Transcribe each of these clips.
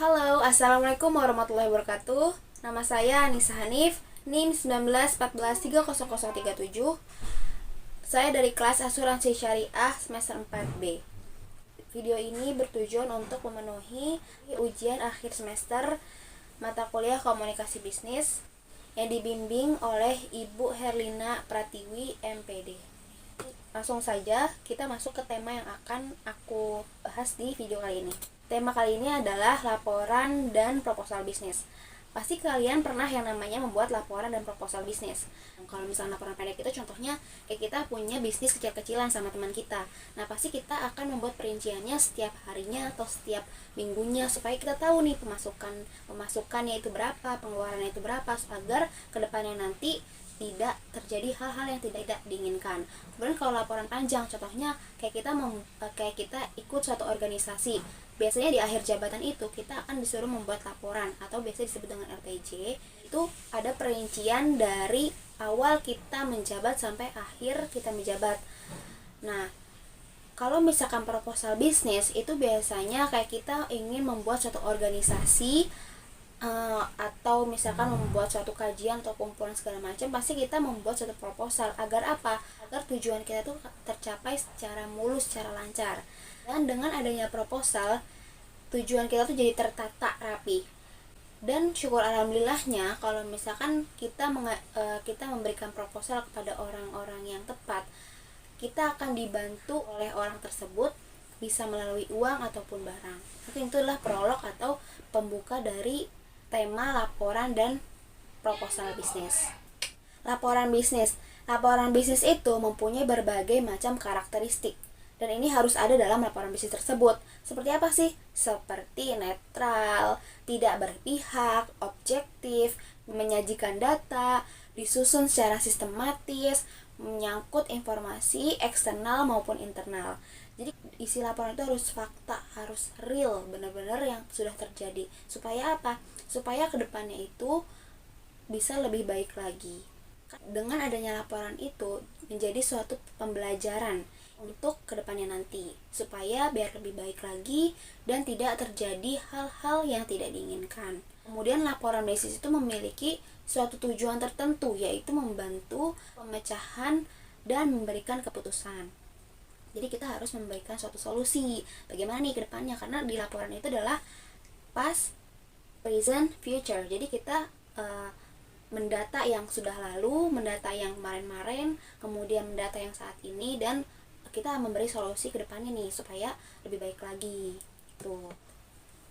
Halo, Assalamualaikum warahmatullahi wabarakatuh. Nama saya Anissa Hanif, NIM 19143037. Saya dari kelas Asuransi Syariah semester 4B. Video ini bertujuan untuk memenuhi ujian akhir semester mata kuliah Komunikasi Bisnis yang dibimbing oleh Ibu Herlina Pratiwi, MPD. Langsung saja kita masuk ke tema yang akan aku bahas di video kali ini. Tema kali ini adalah laporan dan proposal bisnis. Pasti kalian pernah yang namanya membuat laporan dan proposal bisnis. Kalau misalnya laporan pendek itu contohnya kayak kita punya bisnis kecil-kecilan sama teman kita. Nah, pasti kita akan membuat perinciannya setiap harinya atau setiap minggunya supaya kita tahu nih pemasukannya itu berapa, pengeluarannya itu berapa, agar kedepannya nanti tidak terjadi hal-hal yang tidak diinginkan. Kemudian kalau laporan panjang, contohnya kayak kita ikut suatu organisasi. Biasanya di akhir jabatan itu kita akan disuruh membuat laporan atau biasa disebut dengan RPJ. Itu ada perincian dari awal kita menjabat sampai akhir kita menjabat. Nah, kalau misalkan proposal bisnis itu biasanya kayak kita ingin membuat suatu organisasi atau misalkan membuat suatu kajian atau kumpulan segala macam, pasti kita membuat suatu proposal agar apa? Agar tujuan kita tuh tercapai secara mulus, secara lancar. Dan dengan adanya proposal, tujuan kita tuh jadi tertata rapi. Dan syukur alhamdulillahnya kalau misalkan kita memberikan proposal kepada orang-orang yang tepat, kita akan dibantu oleh orang tersebut bisa melalui uang ataupun barang. Mungkin itulah prolog atau pembuka dari tema laporan dan proposal bisnis. Laporan bisnis. Laporan bisnis itu mempunyai berbagai macam karakteristik dan ini harus ada dalam laporan bisnis tersebut. Seperti apa sih? Seperti netral, tidak berpihak, objektif, menyajikan data, disusun secara sistematis, menyangkut informasi eksternal maupun internal. Jadi isi laporan itu harus fakta, harus real, benar-benar yang sudah terjadi. Supaya apa? Supaya kedepannya itu bisa lebih baik lagi. Dengan adanya laporan itu menjadi suatu pembelajaran untuk kedepannya nanti, supaya biar lebih baik lagi dan tidak terjadi hal-hal yang tidak diinginkan. Kemudian laporan bisnis itu memiliki suatu tujuan tertentu, yaitu membantu pemecahan dan memberikan keputusan. Jadi kita harus memberikan suatu solusi bagaimana nih ke depannya, karena di laporan itu adalah past, present, future. Jadi kita mendata yang sudah lalu, mendata yang kemarin-kemarin, kemudian mendata yang saat ini, dan kita memberi solusi ke depannya nih supaya lebih baik lagi. Tuh.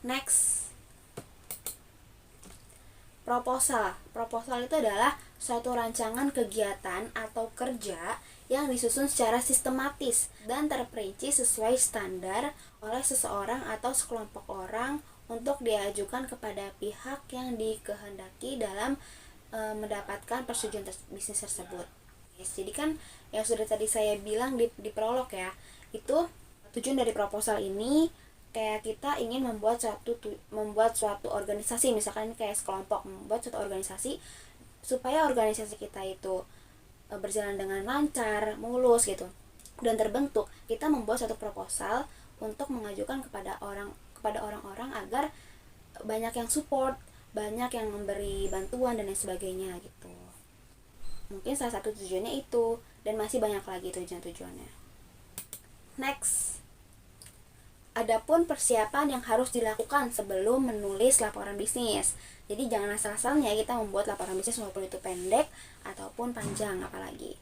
Next. Proposal. Proposal itu adalah suatu rancangan kegiatan atau kerja yang disusun secara sistematis dan terperinci sesuai standar oleh seseorang atau sekelompok orang untuk diajukan kepada pihak yang dikehendaki dalam mendapatkan persetujuan bisnis tersebut. Jadi kan yang sudah tadi saya bilang di prolog ya, itu tujuan dari proposal ini kayak kita ingin membuat suatu organisasi, misalkan kayak sekelompok membuat suatu organisasi supaya organisasi kita itu berjalan dengan lancar, mulus gitu dan terbentuk. Kita membuat suatu proposal untuk mengajukan kepada orang-orang agar banyak yang support, banyak yang memberi bantuan dan lain sebagainya gitu. Mungkin salah satu tujuannya itu, dan masih banyak lagi tujuannya. Next. Adapun persiapan yang harus dilakukan sebelum menulis laporan bisnis. Jadi jangan asal-asalnya kita membuat laporan bisnis walaupun itu pendek ataupun panjang apalagi.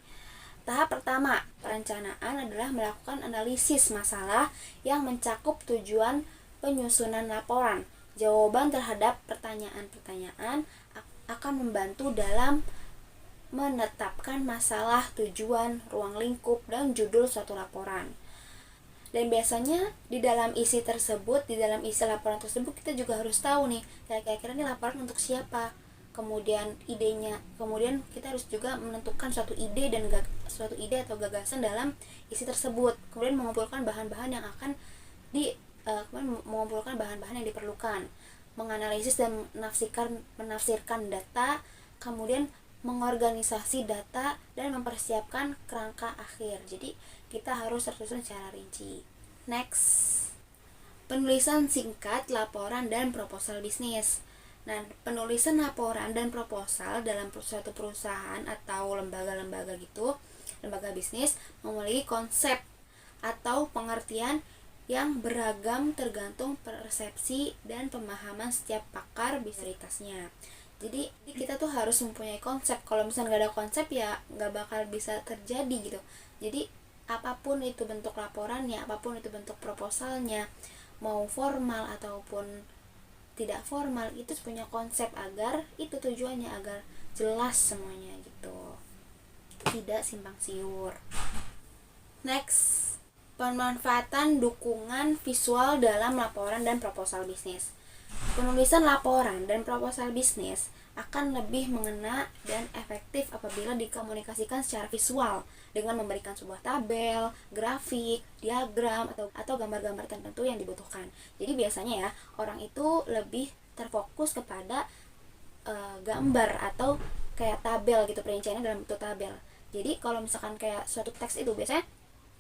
Tahap pertama, perencanaan adalah melakukan analisis masalah yang mencakup tujuan penyusunan laporan. Jawaban terhadap pertanyaan-pertanyaan akan membantu dalam menetapkan masalah, tujuan, ruang lingkup, dan judul suatu laporan. Dan biasanya di dalam isi laporan tersebut kita juga harus tahu nih, kira-kira ini laporan untuk siapa, kemudian idenya, kemudian kita harus juga menentukan suatu ide atau gagasan dalam isi tersebut, kemudian mengumpulkan bahan-bahan yang yang diperlukan, menganalisis dan menafsirkan data, kemudian mengorganisasi data dan mempersiapkan kerangka akhir. Jadi kita harus tersusun secara rinci. Next. Penulisan singkat laporan dan proposal bisnis. Nah, penulisan laporan dan proposal dalam suatu perusahaan atau lembaga-lembaga gitu, lembaga bisnis, memiliki konsep atau pengertian yang beragam tergantung persepsi dan pemahaman setiap pakar bisnisnya. Jadi kita tuh harus mempunyai konsep. Kalau misalnya nggak ada konsep ya nggak bakal bisa terjadi gitu. Jadi apapun itu bentuk laporannya, apapun itu bentuk proposalnya, mau formal ataupun tidak formal, itu punya konsep agar itu tujuannya agar jelas semuanya gitu, tidak simpang siur. Next, pemanfaatan dukungan visual dalam laporan dan proposal bisnis. Penulisan laporan dan proposal bisnis akan lebih mengena dan efektif apabila dikomunikasikan secara visual dengan memberikan sebuah tabel, grafik, diagram, atau gambar-gambar tertentu yang dibutuhkan. Jadi biasanya ya, orang itu lebih terfokus kepada gambar atau kayak tabel gitu, perinciannya dalam bentuk tabel. Jadi kalau misalkan kayak suatu teks itu biasanya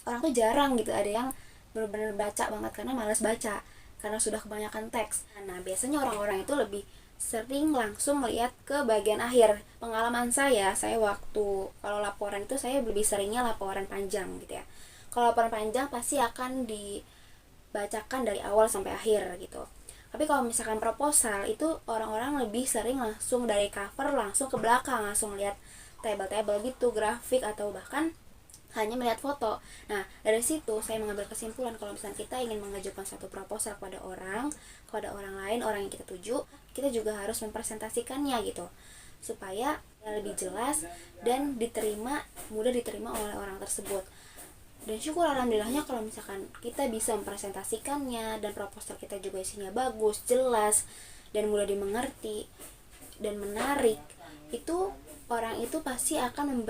orang tuh jarang gitu ada yang benar-benar baca banget karena malas baca karena sudah kebanyakan teks. Nah, biasanya orang-orang itu lebih sering langsung melihat ke bagian akhir. Pengalaman saya waktu kalau laporan itu saya lebih seringnya laporan panjang gitu ya. Kalau laporan panjang pasti akan dibacakan dari awal sampai akhir gitu. Tapi kalau misalkan proposal itu orang-orang lebih sering langsung dari cover langsung ke belakang, langsung lihat tabel-tabel gitu, grafik, atau bahkan hanya melihat foto. Nah, dari situ saya mengambil kesimpulan kalau misalnya kita ingin mengajukan satu proposal kepada orang lain, orang yang kita tuju, kita juga harus mempresentasikannya gitu, supaya lebih jelas dan mudah diterima oleh orang tersebut. Dan syukur alhamdulillahnya kalau misalkan kita bisa mempresentasikannya dan proposal kita juga isinya bagus, jelas, dan mudah dimengerti dan menarik, itu orang itu pasti akan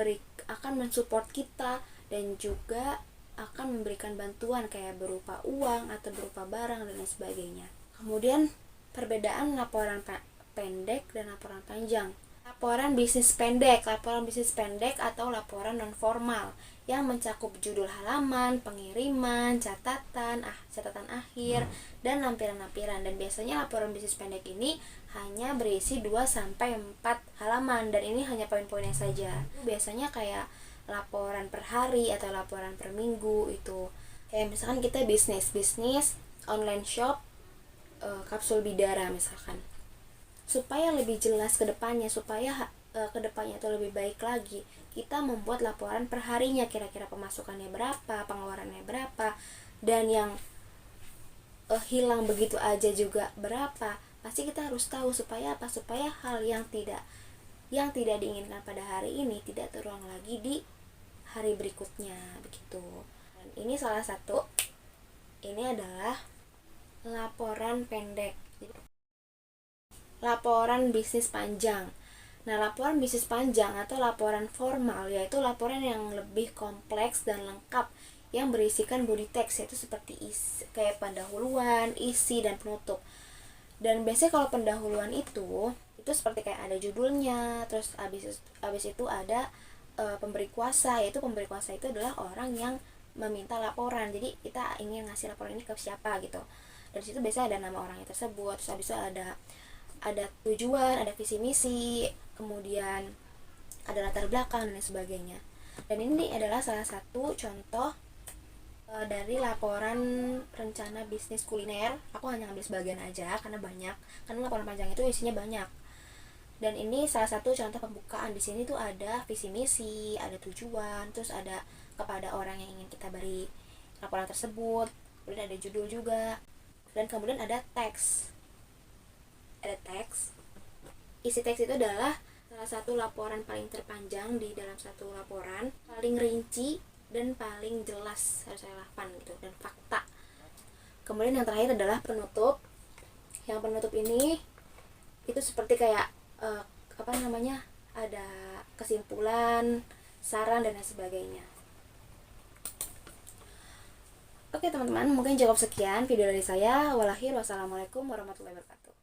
mensupport kita dan juga akan memberikan bantuan kayak berupa uang atau berupa barang dan lain sebagainya. Kemudian perbedaan laporan pendek dan laporan panjang. Laporan bisnis pendek atau laporan non formal yang mencakup judul halaman, pengiriman, catatan akhir, dan lampiran-lampiran. Dan biasanya laporan bisnis pendek ini hanya berisi 2-4 halaman dan ini hanya poin-poinnya saja. Biasanya kayak laporan per hari atau laporan per minggu itu. Kayak misalkan kita bisnis online shop kapsul bidara misalkan. Supaya lebih jelas ke depannya, ke depannya itu lebih baik lagi, kita membuat laporan per harinya, kira-kira pemasukannya berapa, pengeluarannya berapa, dan yang hilang begitu aja juga berapa. Pasti kita harus tahu supaya hal yang tidak diinginkan pada hari ini tidak terulang lagi di hari berikutnya begitu. Dan ini adalah laporan pendek. Laporan bisnis panjang. Nah, laporan bisnis panjang atau laporan formal yaitu laporan yang lebih kompleks dan lengkap yang berisikan body text, yaitu seperti kayak pendahuluan, isi, dan penutup. Dan biasanya kalau pendahuluan itu seperti kayak ada judulnya, terus abis itu ada pemberi kuasa, yaitu pemberi kuasa itu adalah orang yang meminta laporan. Jadi kita ingin ngasih laporan ini ke siapa gitu. Dari situ biasanya ada nama orangnya tersebut, terus abis itu ada tujuan, ada visi misi, kemudian ada latar belakang dan sebagainya. Dan ini adalah salah satu contoh dari laporan rencana bisnis kuliner. Aku hanya ngambil sebagian aja karena laporan panjang itu isinya banyak. Dan ini salah satu contoh pembukaan. Di sini tuh ada visi misi, ada tujuan, terus ada kepada orang yang ingin kita beri laporan tersebut, kemudian ada judul juga, dan kemudian ada teks. Isi teks itu adalah salah satu laporan paling terpanjang di dalam satu laporan, paling rinci dan paling jelas, harus relevan gitu, dan fakta. Kemudian yang terakhir adalah penutup. Yang penutup ini itu seperti kayak ada kesimpulan, saran, dan lain sebagainya. Oke teman-teman, mungkin cukup sekian video dari saya. Wassalamualaikum warahmatullahi wabarakatuh.